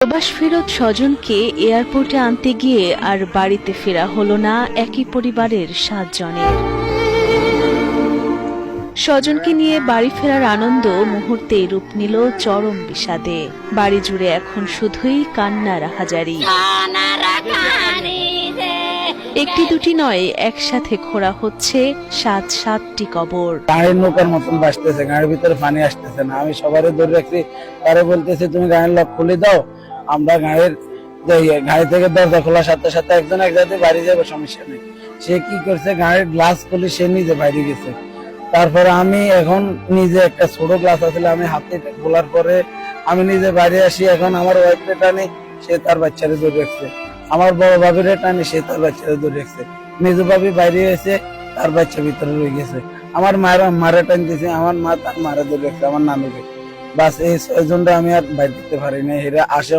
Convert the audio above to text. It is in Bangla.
প্রবাস ফেরত স্বজনকে এয়ারপোর্টে আনতে গিয়ে আর বাড়িতে ফেরা হলো না একই পরিবারের 7 জনের। স্বজনকে নিয়ে বাড়ি ফেরার আনন্দ মুহূর্তেই রূপ নিল চরম বিষাদে। বাড়ি জুড়ে এখন শুধুই কান্নার হাজারি। একটি দুটি নয়, একসাথে খোঁড়া হচ্ছে 7টি কবর। গাড়ির নৌকার মতন ভাসতেছে, গাড়ির ভিতরে পানি আসতেছে না। আমি সবারই ধরে রাখছি, তারে বলতেছি তুমি গাড়ির লক খুলে দাও, আমরা গাড়ি থেকে দরজা খোলার সাথে সাথে একজন এক জায়গায় বাড়ি যাবে, সমস্যা নেই। সে কি করছে, গাড়ির গ্লাস খুলে সে নিজে বাইরে গেছে। তারপরে আমি এখন নিজে একটা ছোট গ্লাস আসলে আমি হাতে খোলার পরে আমি নিজে বাইরে আসি। এখন আমার ওয়াইফের টানে সে তার বাচ্চারে ধরে রাখছে, আমার বড় ভাবির টানে সে তার বাচ্চারে ধরে রাখছে। মেজো ভাবি বাইরে এসে তার বাচ্চা ভিতরে রয়ে গেছে। আমার মারা টানতেছে, আমার মা তার মারা ধরে রাখছে, আমার নানুকে। বাস এই 6 জনটা আমি আর বাইরে দিতে পারি না। এরা আসে